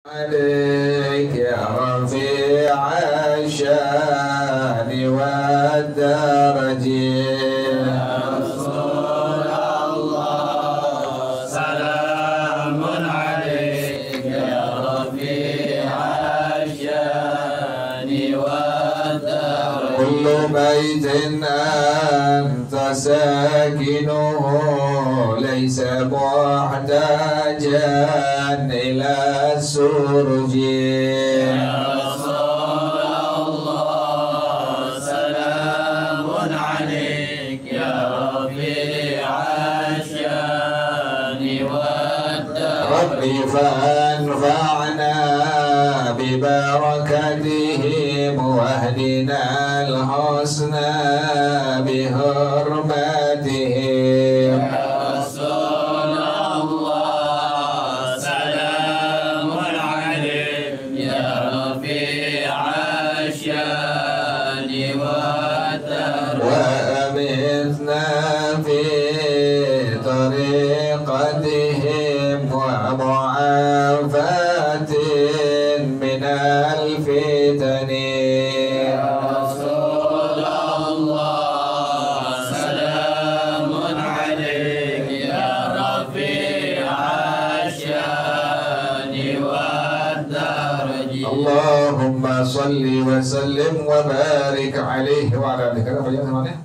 عليك يا رفيع الشان والدرج يا رسول الله سلام عليك يا رفيع الشان والدرج كل بيت أنت ساكنه ليس محتاجا إلى السرج يا رسول الله سلام عليك يا رفيع الشان والدرج ربي فانفعنا ببركتهم واهدنا الحسنى بحرمتهم يا رسول الله سلام عليك يا رفيع الشان والدرج وأمتنا في طريقتهم ومعافاة من الفتن يا رسول الله سلام عليك يا رفيع الشان والدرج اللهم صل وسلم وبارك عليه وعلى آله وصحبه وسلم.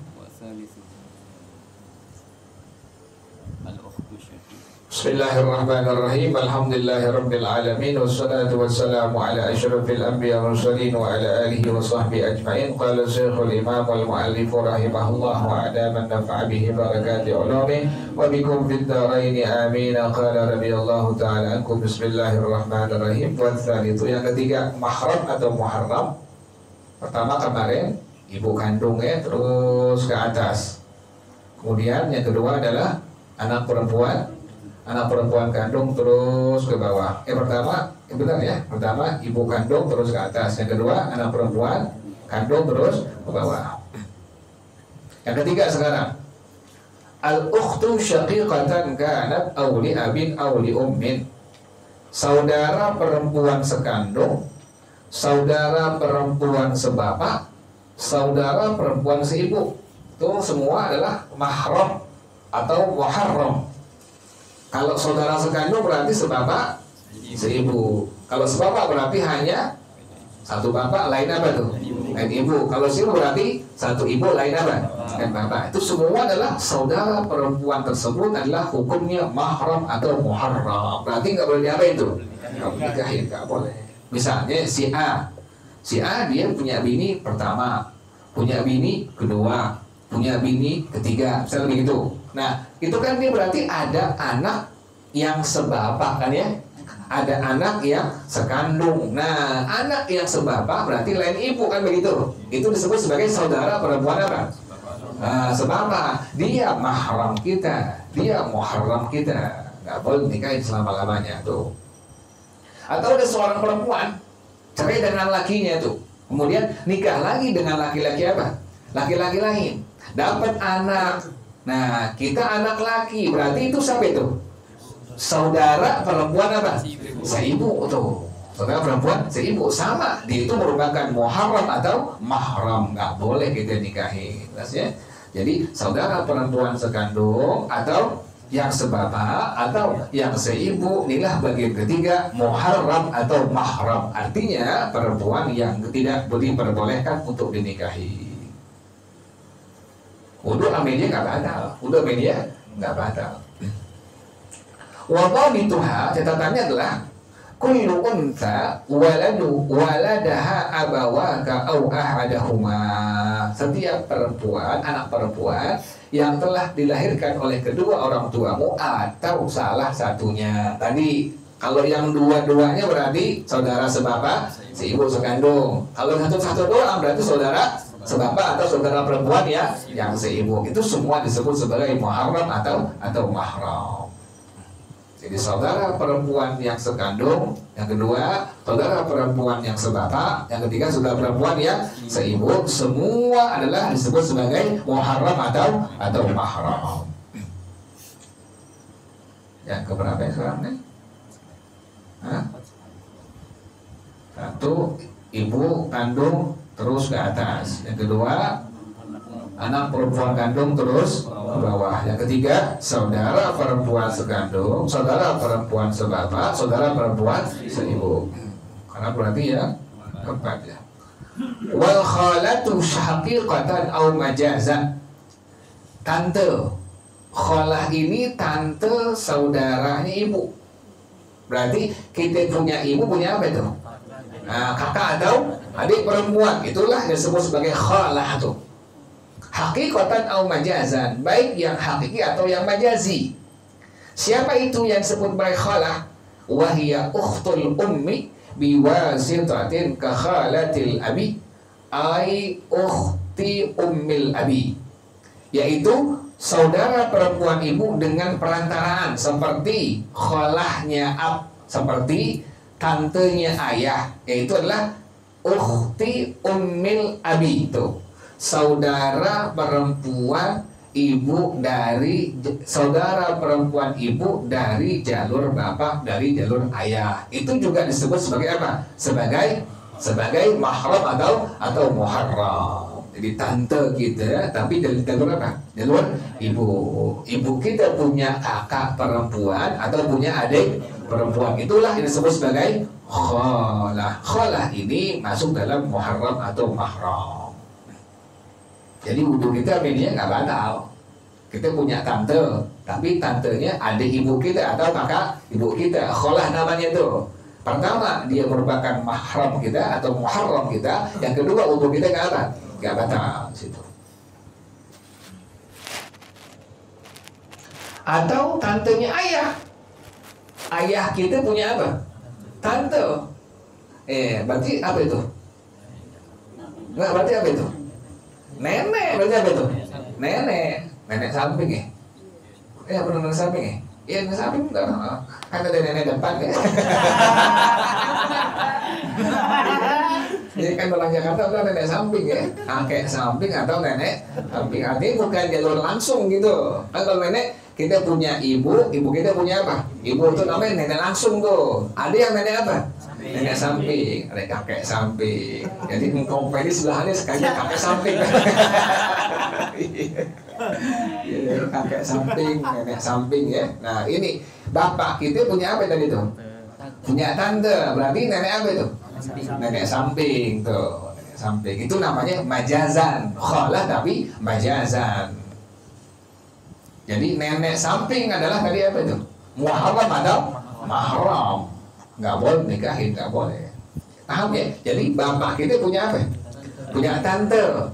Bismillahirrahmanirrahim. Alhamdulillahirabbil alamin wassalatu wassalamu ala asyrafil anbiya wal mursalin wa ala alihi wa sahbihi ajmain. Qala Syekhul Imam wal Muallif rahimahullah wa adaman nafa'a bihi barakati ulumi wa bikum fid dharain amin. Qala radhiyallahu ta'ala ankum. Bismillahirrahmanirrahim. Itu yang ketiga, mahram atau muharram. Pertama kemarin ibu kandungnya terus ke atas. Kemudian yang kedua adalah anak perempuan kandung terus ke bawah. Pertama, benar ya. Pertama ibu kandung terus ke atas. Yang kedua anak perempuan kandung terus ke bawah. Yang ketiga sekarang, al-ukhtu syaqiqatan kanat aw li abin aw li ummin. Saudara perempuan sekandung, saudara perempuan sebapak, saudara perempuan seibu. Itu semua adalah mahram atau muharram. Kalau saudara sekandung berarti sebapak, seibu. Kalau sebapak berarti hanya satu bapak, lain apa tuh? Lain ibu. Kalau seibu berarti satu ibu, lain apa? Lain bapak. Itu semua adalah saudara perempuan tersebut adalah hukumnya mahram atau muharram. Berarti nggak boleh diapain itu? Nggak boleh nikahin, nggak boleh. Misalnya si A dia punya bini pertama, punya bini kedua, punya bini ketiga, misalnya begitu. Nah, itu kan dia berarti ada anak yang sebapak kan ya? Ada anak yang sekandung. Nah, anak yang sebapak berarti lain ibu kan begitu. Itu disebut sebagai saudara perempuan apa? Sebapak. Dia mahram kita, dia muharram kita. Nggak boleh nikahin selama-lamanya tuh. Atau ada seorang perempuan cerai dengan lakinya tuh. Kemudian nikah lagi dengan laki-laki apa? Laki-laki lain. Dapat anak. Nah, kita anak laki, berarti itu siapa itu? Saudara perempuan apa? Seibu tuh. Saudara perempuan seibu, sama. Dia itu merupakan muharram atau mahram. Nggak boleh kita nikahin. Ya? Jadi saudara perempuan sekandung atau yang sebapak atau yang seibu, inilah bagian ketiga, muharram atau mahram. Artinya perempuan yang tidak diperbolehkan untuk dinikahi. Wudu media nggak batal, wudu media nggak batal. Wadhabituha, catatannya adalah kullu unsa waladaha abawaka aw ahadahuma. Setiap perempuan, anak perempuan yang telah dilahirkan oleh kedua orang tuamu atau salah satunya. Tadi kalau yang dua-duanya berarti saudara sebapak, seibu sekandung. Kalau satu-satu doang berarti saudara sebapak atau saudara perempuan ya yang seibu. Itu semua disebut sebagai muharram atau mahram. Jadi saudara perempuan yang sekandung, yang kedua saudara perempuan yang sebapak, yang ketiga saudara perempuan yang seibu, semua adalah disebut sebagai muharram atau mahram. Yang keberapa sekarang nih? Hah? Satu, ibu kandung terus ke atas. Yang kedua, anak perempuan kandung terus ke bawah. Yang ketiga, saudara perempuan sekandung, saudara perempuan sebapak, saudara perempuan seibu. Karena berarti ya keempat ya. Wal khalatu syaqiqatan aw majazan. Tante, khalah ini tante saudaranya ibu. Berarti kita punya ibu punya apa itu? Nah, kakak atau adik perempuan, itulah yang disebut sebagai khalah tuh. Hakikatan au majazan, baik yang hakiki atau yang majazi. Siapa itu yang disebut sebagai khalah? Wahia ukhtul ummi biwasitatin ka khalatil abi ai ukhti ummil abi, yaitu saudara perempuan ibu dengan perantaraan seperti khalahnya ab, seperti tantenya ayah, yaitu adalah ukhti ummil abi, itu saudara perempuan ibu dari saudara perempuan ibu dari jalur bapak, dari jalur ayah. Itu juga disebut sebagai apa? Sebagai mahram atau muharram. Jadi tante kita, tapi dari jalur apa? Jalur ibu. Ibu kita punya kakak perempuan atau punya adik perempuan. Itulah yang disebut sebagai khalah. Khalah ini masuk dalam muharram atau mahram. Jadi wudhu kita medianya nggak batal. Kita punya tante, tapi tantenya adik ibu kita atau kakak ibu kita. Khalah namanya itu. Pertama, dia merupakan mahram kita atau muharram kita. Yang kedua, wudhu kita nggak apa? Nggak batal situ. Atau tantenya ayah. Ayah kita punya apa? Tante. Berarti apa itu? Nggak, berarti apa itu? Nenek, berarti apa itu? Nenek samping ya? Apa nenek samping ya? Iya, nenek samping enggak. Kan ada nenek depan ya. Jadi kan orang Jakarta udah nenek samping ya, kakek samping atau nenek samping. Artinya bukan jalur langsung gitu. Kan kalau nenek kita punya ibu kita punya apa? Ibu itu namanya nenek langsung tuh. Ada yang nenek apa? Nenek samping, ada kakek samping. Jadi kompeni sebelahnya sekali kakek samping. Kakek samping, nenek samping ya. Nah ini bapak kita punya apa tadi tuh? Punya tante. Berarti nenek apa itu? Nenek samping tuh. Nenek samping itu namanya majazan. Khalah tapi majazan. Jadi nenek samping adalah tadi apa itu? Muharram atau mahram. Nggak boleh nikahin, nggak boleh. Paham ya? Jadi bapak kita punya apa? Punya tante.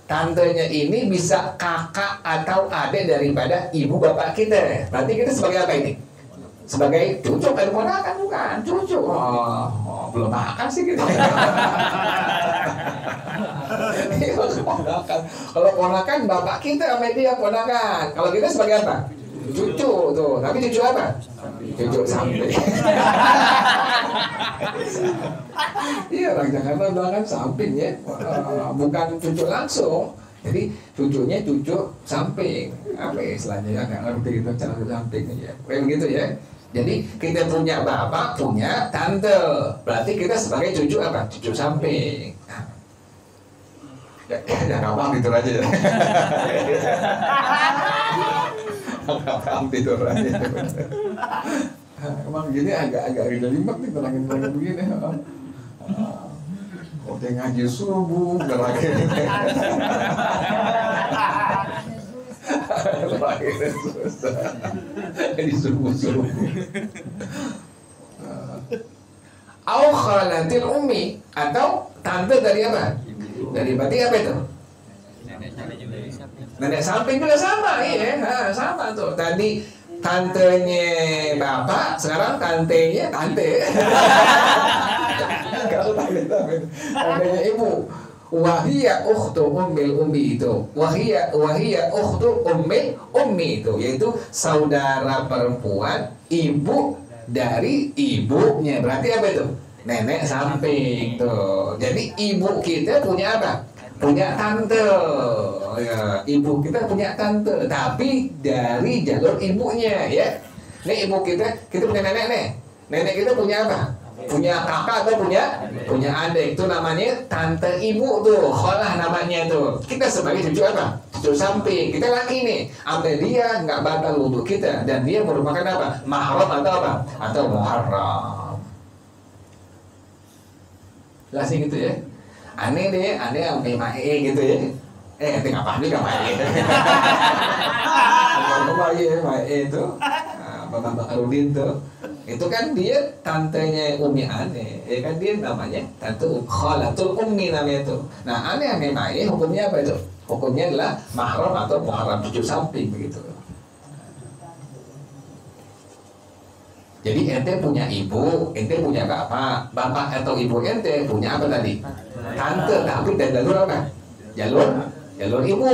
Tantenya ini bisa kakak atau adik daripada ibu bapak kita. Berarti kita sebagai apa ini? Sebagai cucu, kan ponakan bukan? Cucu. Belum makan sih gitu. Ponakan. Kalau ponakan bapak kita sama dia ponakan. Kalau kita sebagai apa? Cucu tuh. Tapi cucu apa? Cucu samping. Iya, orang Jakarta bilang kan samping ya. Bukan cucu langsung. Jadi cucunya cucu samping. Apa istilahnya ya? Nggak ngerti itu cara samping ya. Kayak begitu ya. Jadi kita punya bapak, punya tante. Berarti kita sebagai cucu apa? Cucu samping. Ya gampang tidur aja ya. Gampang tidur aja. Emang gini agak ribet nih terangin begini. Udah ngaji subuh, terakhir susah. Di subuh. Au khalatil ummi, atau tante dari apa? Dari berarti apa itu? Nenek samping juga sama, iya, sama tuh. Tadi tantenya bapak, sekarang tantenya tante. Kalau tantenya ibu. Wahia ukhtu ummil ummi itu. Wahia ukhtu ummil ummi itu, yaitu saudara perempuan ibu dari ibunya. Berarti apa itu? Nenek samping tuh. Jadi ibu kita punya apa? Punya tante. Ya, ibu kita punya tante, tapi dari jalur ibunya ya. Nih ibu kita punya nenek nih. Nenek kita punya apa? punya kakak atau punya adik, itu namanya tante ibu tuh, kholah namanya tuh. Kita sebagai cucu apa? Cucu samping. Kita laki nih, sampai dia nggak batal wudhu kita, dan dia merupakan apa? Mahram atau apa? Atau muharram. Lah sih gitu ya. Aneh deh, aneh sampai mae gitu ya. Itu nggak paham juga mae. Mae itu, Bapak Bakarudin tuh. Itu kan dia tantenya Umi Ane, ya kan dia namanya tante khalatul ummi namanya itu. Nah, Ane yang Mae hukumnya apa itu? Hukumnya adalah mahram atau muharram, cucu samping begitu. Jadi ente punya ibu, ente punya bapak atau ibu ente punya apa tadi? Tante, tapi dan jalur apa? Jalur ibu,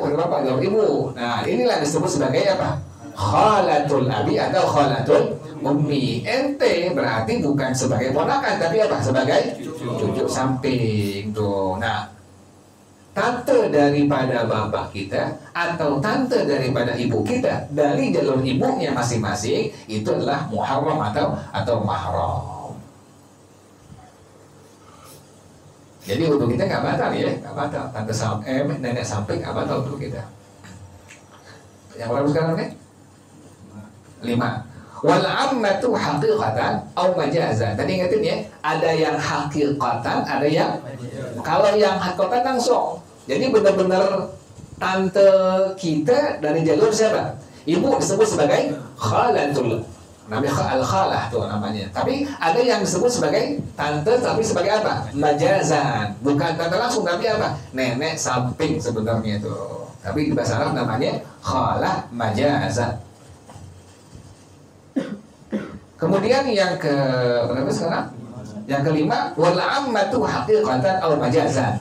kenapa jalur ibu? Nah, inilah disebut sebagai apa? Khalatul abi atau khalatul ummi. Ente berarti bukan sebagai ponakan, tapi apa? Sebagai cucu samping tuh. Nah, tante daripada bapak kita atau tante daripada ibu kita dari jalur ibunya masing-masing itu adalah muharram atau mahram. Jadi wudhu kita nggak batal ya, nggak batal. Tante nenek samping nggak batal wudhu kita. Yang berapa sekarang nih? 5. Wal ammatu haqiqatan au majazan. Tadi ingetin ya, ada yang haqiqatan, ada yang kalau yang haqiqatan langsung. Jadi benar-benar tante kita dari jalur siapa? Ibu disebut sebagai khalatul. Namanya al-khalah tuh namanya. Tapi ada yang disebut sebagai tante tapi sebagai apa? Majazan. Bukan tante langsung tapi apa? Nenek samping sebenarnya itu. Tapi di bahasa Arab namanya khalah majazan. Kemudian yang ke berapa sekarang? Yang kelima, wal ammatu haqiqatan aw majazan.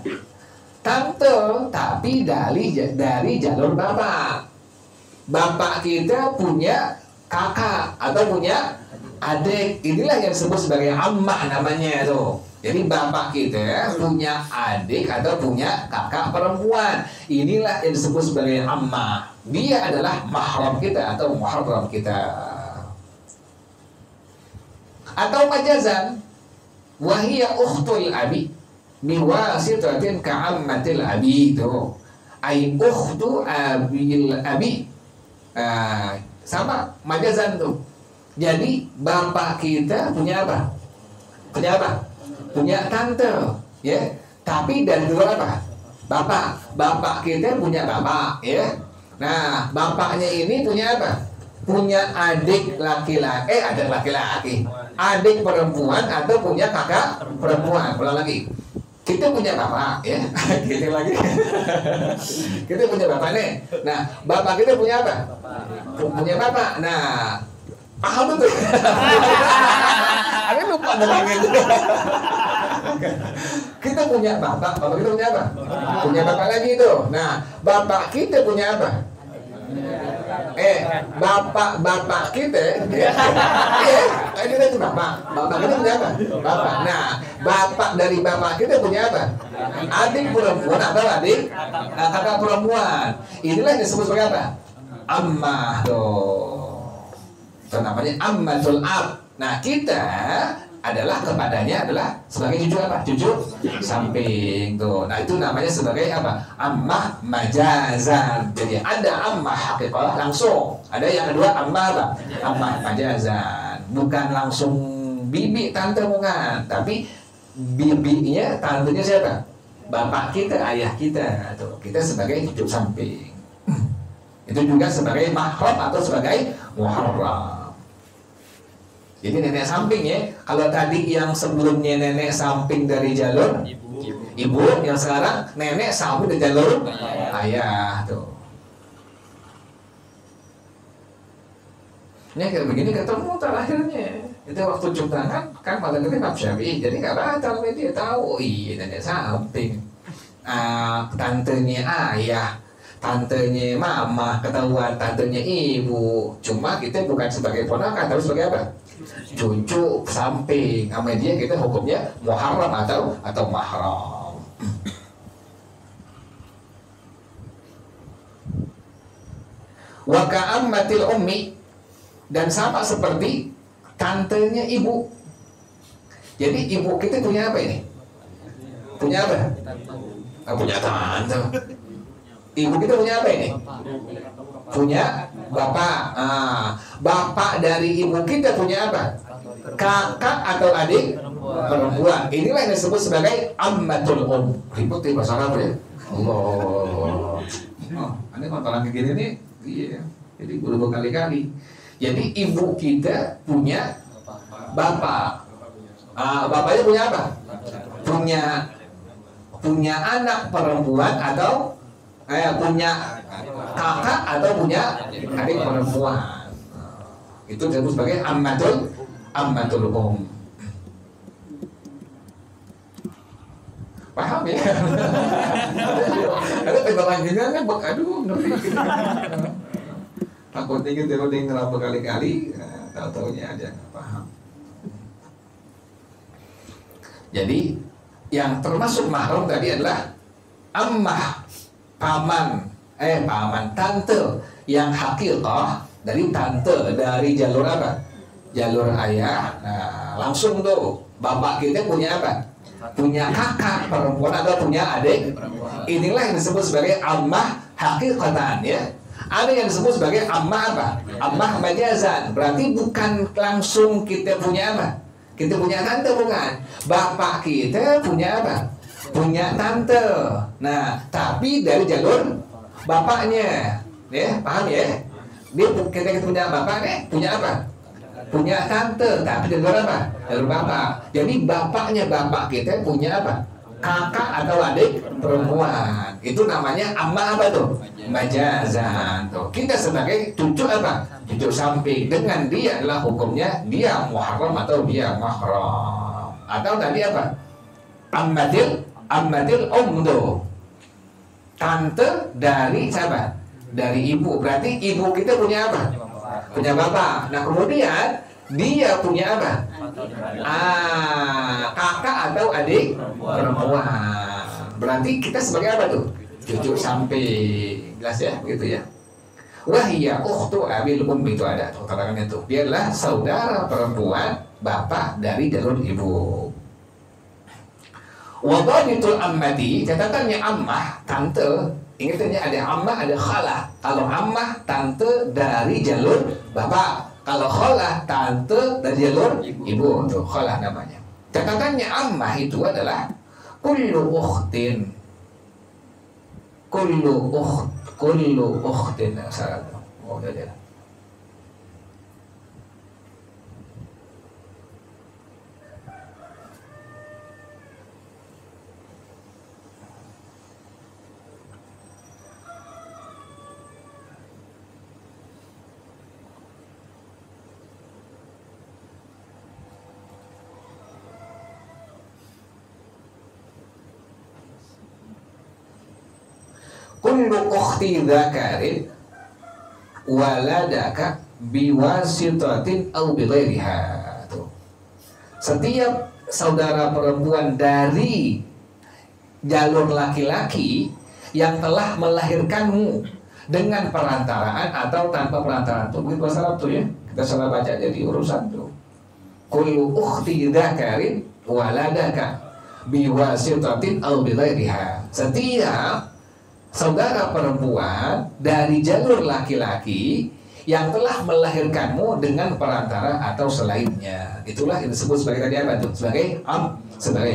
Tante tapi dari jalur bapak. Bapak kita punya kakak atau punya adik. Inilah yang disebut sebagai ammah namanya tuh. Jadi bapak kita punya adik atau punya kakak perempuan. Inilah yang disebut sebagai ammah. Dia adalah mahram kita atau muharram kita. Atau majazan, wahia ukhtul abi biwasitatin ka'ammatil abi itu. Ai ukhtu abil abi. Sama majazan tuh. Jadi bapak kita punya apa? Punya tante, ya. Tapi dari luar apa? Bapak kita punya bapak, ya. Nah, bapaknya ini punya apa? Punya adik laki-laki, adik perempuan atau punya kakak perempuan. Ulang lagi. Kita punya bapak, ya. Kita lagi. Kita punya bapak nih. Nah, bapak kita punya apa? Punya bapak. Nah, paham betul. Aku lupa dengan itu. Kita punya bapak kita punya apa? Punya bapak lagi itu. Nah, bapak kita punya apa? Bapak kita, kita itu bapak kita punya apa? Bapak. Nah, bapak dari bapak kita punya apa? Adik perempuan atau adik kakak perempuan. Inilah yang disebut sebagai apa? Ammah tuh. Itu namanya ammatul ab. Nah, kita adalah kepadanya adalah sebagai cucu apa? Cucu samping tuh. Nah, itu namanya sebagai apa? Ammah majazan. Jadi ada ammah haqiqah langsung. Ada yang kedua ammah apa? Ammah majazan. Bukan langsung bibi tante bukan, tapi bibinya tantenya siapa? Bapak kita, ayah kita tuh. Kita sebagai cucu samping. Itu juga sebagai mahram atau sebagai muharram. Jadi nenek samping ya. Kalau tadi yang sebelumnya nenek samping dari jalur ibu, yang sekarang nenek samping dari jalur ayah tuh. Ini kayak begini ketemu terakhirnya. Itu waktu cium tangan kan malah dari Imam Syafi'i. Jadi nggak batal dia tahu. Iya nenek samping. Tantenya ayah, tantenya mama, ketahuan tantenya ibu. Cuma kita bukan sebagai ponakan, tapi sebagai apa? Cucu samping. Sama dia kita hukumnya muharram atau mahram. Wa ka'ammatil ummi, dan sama seperti tantenya ibu. Jadi ibu kita punya apa ini? Punya apa? Punya tante. Ibu kita punya apa ini? Punya bapak. Bapak dari ibu kita punya apa? Kakak atau adik perempuan. Inilah yang disebut sebagai ammatul ribut di bahasa Arab ya. Allah. Ini masalah kayak gini nih. Iya. Jadi guru berkali-kali. Jadi ibu kita punya bapak. Bapaknya punya apa? Punya anak perempuan atau punya kakak atau punya adik perempuan. Itu disebut sebagai ammatul paham ya? Ada tembakan juga kan, aduh ngerti. Takutnya gitu kalau dengar berkali-kali, tahu-taunya aja nggak paham. Jadi yang termasuk mahram tadi adalah ammah, paman, tante yang hakikah dari tante, dari jalur apa? Jalur ayah. Nah, langsung tuh bapak kita punya apa? Punya kakak perempuan atau punya adik. Inilah yang disebut sebagai ammah hakikatan ya. Ada yang disebut sebagai ammah apa? Ammah majazan. Berarti bukan langsung kita punya apa? Kita punya tante bukan. Bapak kita punya apa? Punya tante. Nah, tapi dari jalur bapaknya. Ya, paham ya? Kita punya bapak nih, punya apa? Punya tante, tapi jalur apa? Jalur bapak. Jadi bapaknya bapak kita punya apa? Kakak atau adik perempuan. Itu namanya ammah apa tuh? Majazan tuh. Kita sebagai cucu apa? Cucu samping. Dengan dia adalah hukumnya dia muharram atau dia mahram. Atau tadi apa? Ammatil tuh. Tante dari siapa? Dari ibu. Berarti ibu kita punya apa? Punya bapak. Nah kemudian dia punya apa? Kakak atau adik perempuan. Berarti kita sebagai apa tuh? Cucu samping. Jelas ya, begitu ya. Wahiyya ukhtu abil itu ada tuh keterangannya tuh. Dia adalah saudara perempuan bapak dari jalur ibu. Wadhabitul ammati, catatannya ammah, tante. Ingatannya ada ammah, ada khalah. Kalau ammah, tante dari jalur bapak. Kalau khalah, tante dari jalur ibu. Tuh, khalah namanya. Catatannya ammah itu adalah kullu ukhtin. Kullu ukhtin. Salah. Oh, udah. Kullu ukhti dzakarin waladaka biwasitatin aw bighairiha. Setiap saudara perempuan dari jalur laki-laki yang telah melahirkanmu dengan perantaraan atau tanpa perantaraan. Tuh begitu bahasa Arab tuh ya. Kita salah baca jadi urusan tuh. Kullu ukhti dzakarin waladaka biwasitatin aw bighairiha. Setiap saudara perempuan dari jalur laki-laki yang telah melahirkanmu dengan perantara atau selainnya. Itulah yang disebut sebagai tadi apa tuh? Sebagai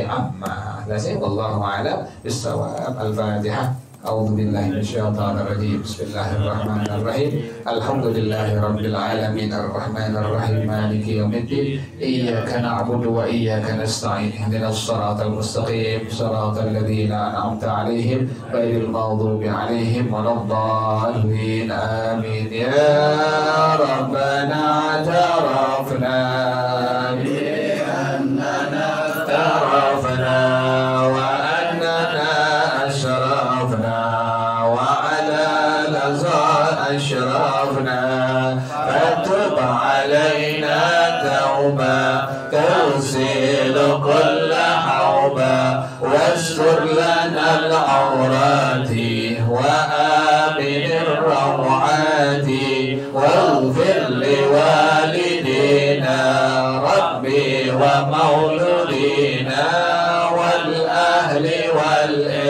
ammah. Jelasnya wallahu a'lam bissawab. Al-Fatihah. A'udzu billahi minasyaitonir rajim. Bismillahirrahmanirrahim. Alhamdulillahirabbil alamin arrahmanir rahim maliki yaumiddin. Iyyaka na'budu wa iyyaka nasta'in. Ihdinas siratal mustaqim. Siratal ladzina an'amta 'alaihim ghairil maghdubi 'alaihim waladdallin. Amin. Ya Rabbana tarafna bi annana tarafna wa annana ashrafna wa ala أشرفنا فتب علينا توبة تغسل كل حوبة واستر لنا العورات وآمن الروعات واغفر لوالدينا ربي ومولدي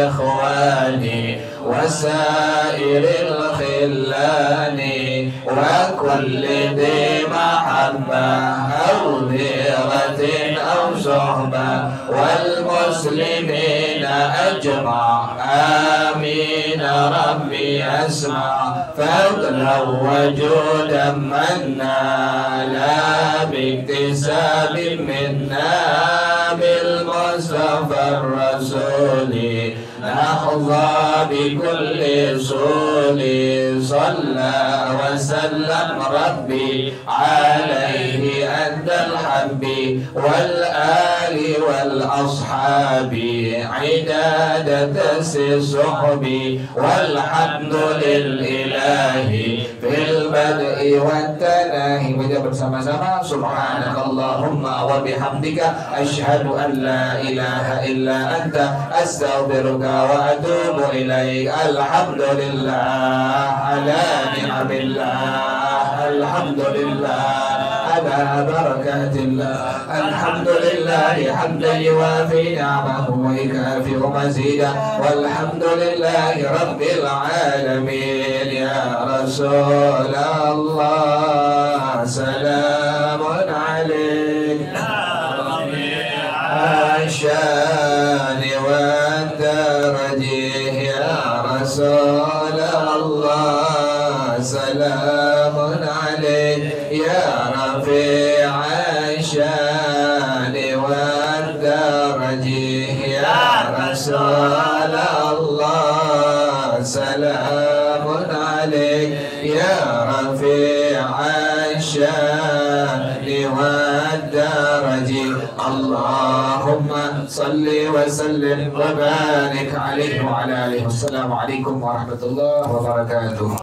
إخواني وسائر الخلان وكل ذي محبة أو ذرة أو صحبة والمسلمين أجمع آمين ربي أسمع فضلا وجودا منا لا باكتساب منا بالمصطفى الرسول نحظى بكل صول صلى وسلم ربي عليه أدى الحب والآل والأصحاب عداد الصحب والحمد لله في البدء والتناهي. Baca bersama-sama subhanakallahumma wa bihamdika asyhadu an la ilaha illa anta astaghfiruka wa atubu ilaik. Alhamdulillah ala ni'amillah, alhamdulillah ala barakatillah, alhamdulillah hamdan yuwafi ni'amahu wa yukafi mazida, walhamdulillahi rabbil alamin. Ya Rasulullah salamun alaika asyani wa darajih. Ya Rasulullah salamun alaika ya rafi' asyani wa darajih. Ya Rasulullah salamun alaika ya rafi' asyani wa darajih. Allahumma salli wa sallim wa barik alaihi wa ala alihi. Wassalamu alaikum warahmatullahi wabarakatuh.